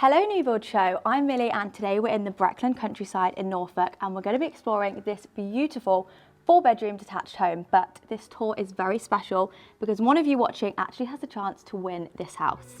Hello New Build Show, I'm Millie and today we're in the Breckland countryside in Norfolk and we're going to be exploring this beautiful 4-bedroom detached home. But this tour is very special because one of you watching actually has a chance to win this house.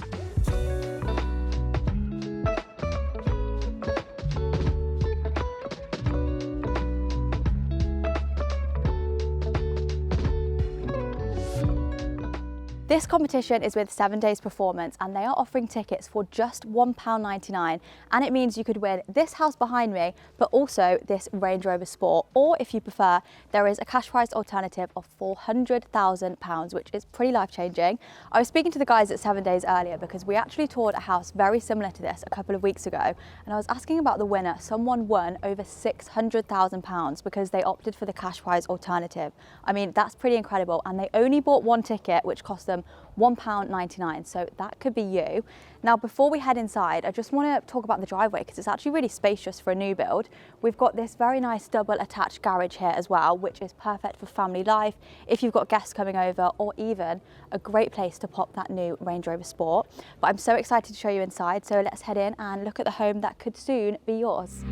This competition is with 7 Days Performance and they are offering tickets for just £1.99, and it means you could win this house behind me but also this Range Rover Sport, or if you prefer there is a cash prize alternative of £400,000, which is pretty life-changing. I was speaking to the guys at 7 Days earlier because we actually toured a house very similar to this a couple of weeks ago, and I was asking about the winner. Someone won over £600,000 because they opted for the cash prize alternative. I mean, that's pretty incredible, and they only bought one ticket which cost them £1.99, so that could be you. Now before we head inside, I just want to talk about the driveway because it's actually really spacious for a new build. We've got this very nice double attached garage here as well, which is perfect for family life, if you've got guests coming over, or even a great place to pop that new Range Rover Sport. But I'm so excited to show you inside, so let's head in and look at the home that could soon be yours.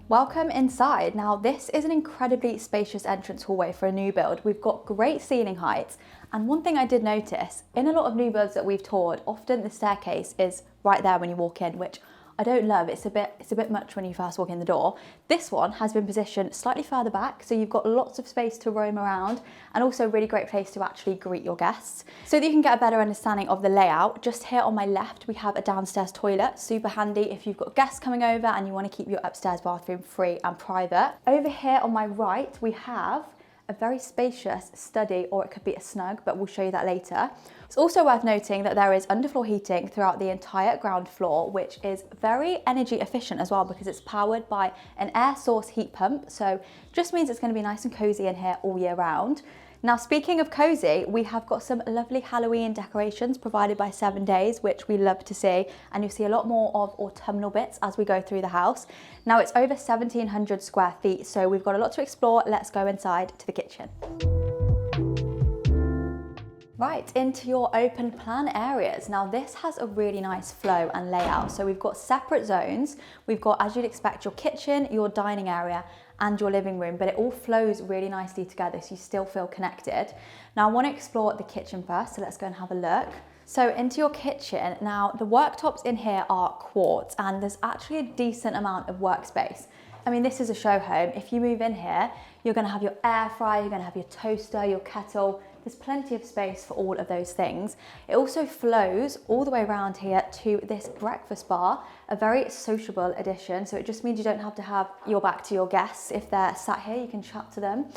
Welcome inside. Now this is an incredibly spacious entrance hallway for a new build. We've got great ceiling heights, and one thing I did notice, in a lot of new builds that we've toured, often the staircase is right there when you walk in, which I don't love. It's a bit much when you first walk in the door. This one has been positioned slightly further back, so you've got lots of space to roam around, and also a really great place to actually greet your guests. So that you can get a better understanding of the layout, just here on my left we have a downstairs toilet, super handy if you've got guests coming over and you want to keep your upstairs bathroom free and private. Over here on my right we have a very spacious study, or it could be a snug, but we'll show you that later. It's also worth noting that there is underfloor heating throughout the entire ground floor, which is very energy efficient as well because it's powered by an air source heat pump, so just means it's going to be nice and cozy in here all year round. Now speaking of cozy, we have got some lovely Halloween decorations provided by 7 Days, which we love to see, and you'll see a lot more of autumnal bits as we go through the house. Now it's over 1,700 square feet, so we've got a lot to explore. Let's go inside to the kitchen. Right, into your open plan areas. Now this has a really nice flow and layout. So we've got separate zones. We've got, as you'd expect, your kitchen, your dining area, and your living room, but it all flows really nicely together so you still feel connected. Now I want to explore the kitchen first, so let's go and have a look. So into your kitchen, now the worktops in here are quartz and there's actually a decent amount of workspace. I mean, this is a show home. If you move in here, you're going to have your air fryer, you're going to have your toaster, your kettle. There's plenty of space for all of those things. It also flows all the way around here to this breakfast bar, a very sociable addition. So it just means you don't have to have your back to your guests. If they're sat here, you can chat to them.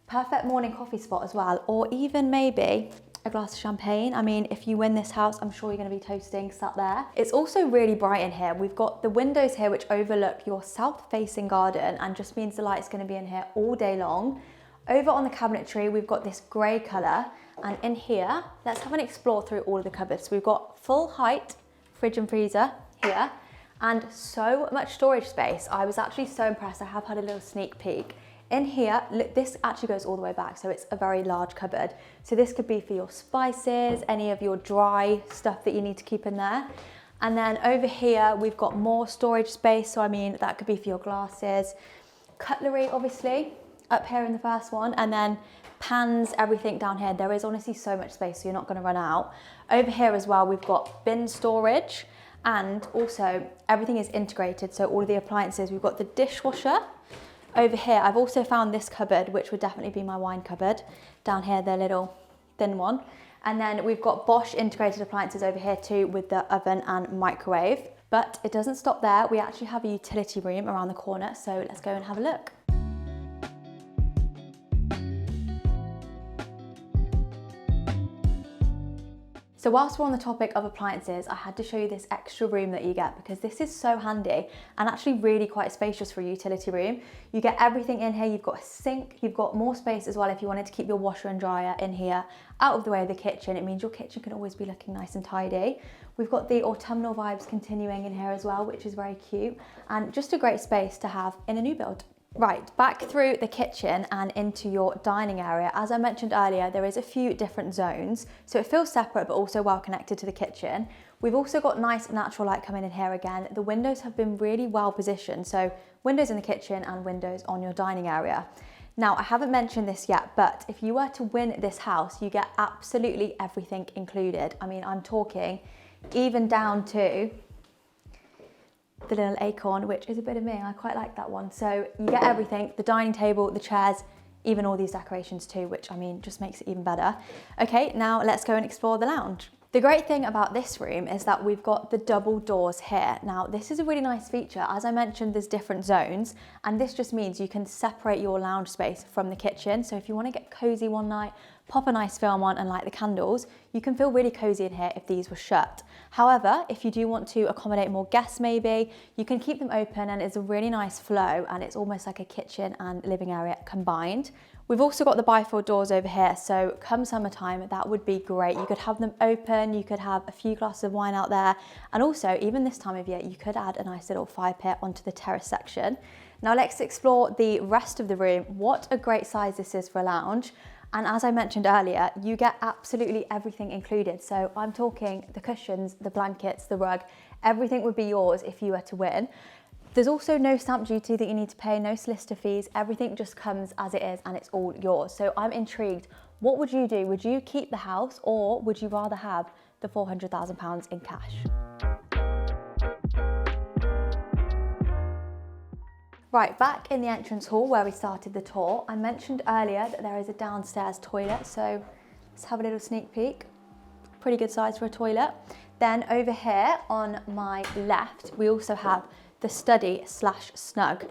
Perfect morning coffee spot as well, or even maybe a glass of champagne. I mean, if you win this house, I'm sure you're going to be toasting sat there. It's also really bright in here. We've got the windows here which overlook your south-facing garden and just means the light's going to be in here all day long. Over on the cabinetry, we've got this grey colour, and in here, let's have an explore through all of the cupboards. We've got full height fridge and freezer here, and so much storage space. I was actually so impressed. I have had a little sneak peek. In here, look, this actually goes all the way back, so it's a very large cupboard. So this could be for your spices, any of your dry stuff that you need to keep in there. And then over here, we've got more storage space. So I mean, that could be for your glasses, cutlery, obviously, up here in the first one, and then pans, everything down here. There is honestly so much space, so you're not gonna run out. Over here as well, we've got bin storage, and also everything is integrated. So all of the appliances, we've got the dishwasher. Over here, I've also found this cupboard, which would definitely be my wine cupboard. Down here, the little thin one. And then we've got Bosch integrated appliances over here too, with the oven and microwave. But it doesn't stop there. We actually have a utility room around the corner, so let's go and have a look. So whilst we're on the topic of appliances, I had to show you this extra room that you get because this is so handy and actually really quite spacious for a utility room. You get everything in here. You've got a sink, you've got more space as well if you wanted to keep your washer and dryer in here out of the way of the kitchen. It means your kitchen can always be looking nice and tidy. We've got the autumnal vibes continuing in here as well, which is very cute and just a great space to have in a new build. Right, back through the kitchen and into your dining area. As I mentioned earlier, there is a few different zones, so it feels separate but also well connected to the kitchen. We've also got nice natural light coming in here again. The windows have been really well positioned, so windows in the kitchen and windows on your dining area. Now, I haven't mentioned this yet, but if you were to win this house, you get absolutely everything included. I mean, I'm talking even down to the little acorn, which is a bit of me. I quite like that one. So you get everything, the dining table, the chairs, even all these decorations too, which I mean, just makes it even better. Okay, now let's go and explore the lounge. The great thing about this room is that we've got the double doors here. Now, this is a really nice feature. As I mentioned, there's different zones, and this just means you can separate your lounge space from the kitchen. So if you want to get cozy one night, pop a nice film on and light the candles, you can feel really cozy in here if these were shut. However, if you do want to accommodate more guests maybe, you can keep them open, and it's a really nice flow, and it's almost like a kitchen and living area combined. We've also got the bifold doors over here, so come summertime, that would be great. You could have them open, you could have a few glasses of wine out there, and also, even this time of year, you could add a nice little fire pit onto the terrace section. Now let's explore the rest of the room. What a great size this is for a lounge. And as I mentioned earlier, you get absolutely everything included. So I'm talking the cushions, the blankets, the rug, everything would be yours if you were to win. There's also no stamp duty that you need to pay, no solicitor fees, everything just comes as it is and it's all yours. So I'm intrigued, what would you do? Would you keep the house, or would you rather have the £400,000 in cash? Right, back in the entrance hall where we started the tour, I mentioned earlier that there is a downstairs toilet, so let's have a little sneak peek. Pretty good size for a toilet. Then over here on my left, we also have the study / snug.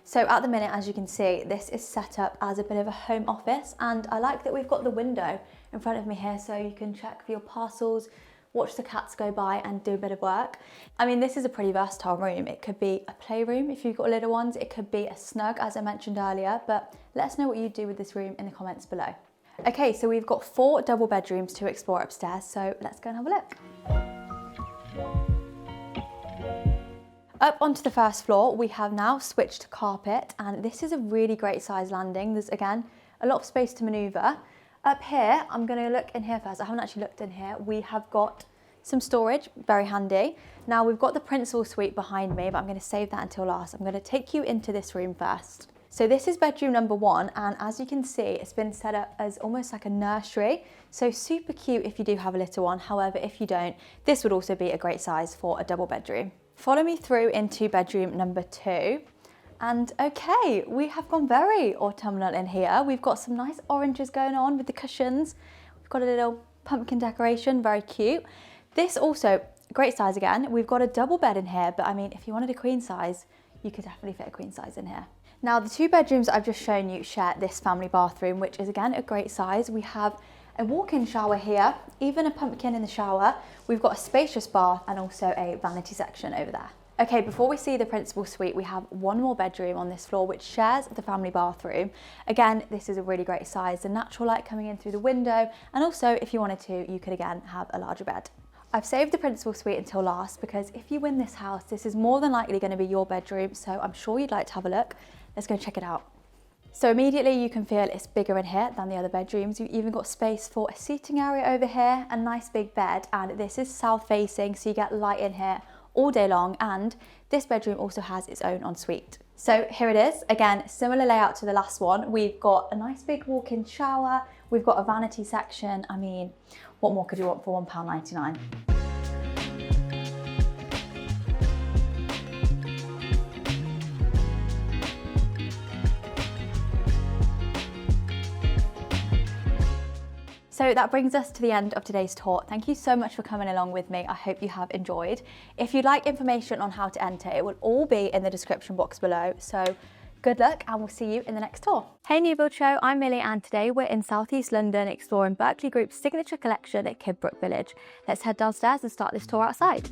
So at the minute, as you can see, this is set up as a bit of a home office, and I like that we've got the window in front of me here so you can check for your parcels, watch the cats go by and do a bit of work. I mean, this is a pretty versatile room. It could be a playroom if you've got little ones, it could be a snug as I mentioned earlier, but let us know what you do with this room in the comments below. Okay, so we've got 4 double bedrooms to explore upstairs, so let's go and have a look. Up onto the first floor, we have now switched to carpet, and this is a really great size landing. There's again a lot of space to maneuver. Up here, I'm going to look in here first. I haven't actually looked in here. We have got some storage, very handy. Now we've got the principal suite behind me, but I'm going to save that until last. I'm going to take you into this room first. So this is bedroom number 1, and as you can see, it's been set up as almost like a nursery. So super cute if you do have a little one. However, if you don't, this would also be a great size for a double bedroom. Follow me through into bedroom number 2. And okay, we have gone very autumnal in here. We've got some nice oranges going on with the cushions. We've got a little pumpkin decoration, very cute. This also, great size again. We've got a double bed in here, but I mean, if you wanted a queen size, you could definitely fit a queen size in here. Now, the 2 bedrooms I've just shown you share this family bathroom, which is again a great size. We have a walk-in shower here, even a pumpkin in the shower. We've got a spacious bath and also a vanity section over there. Okay, before we see the principal suite, we have one more bedroom on this floor which shares the family bathroom. Again, this is a really great size, the natural light coming in through the window, and also if you wanted to, you could again have a larger bed. I've saved the principal suite until last because if you win this house, this is more than likely going to be your bedroom, so I'm sure you'd like to have a look. Let's go check it out. So immediately you can feel it's bigger in here than the other bedrooms. You've even got space for a seating area over here, a nice big bed, and this is south facing, so you get light in here all day long, and this bedroom also has its own ensuite. So here it is, again, similar layout to the last one. We've got a nice big walk-in shower, we've got a vanity section. I mean, what more could you want for £1.99? So that brings us to the end of today's tour. Thank you so much for coming along with me. I hope you have enjoyed. If you'd like information on how to enter, it will all be in the description box below. So good luck, and we'll see you in the next tour. Hey New Build Show, I'm Millie, and today we're in Southeast London exploring Berkeley Group's signature collection at Kidbrooke Village. Let's head downstairs and start this tour outside.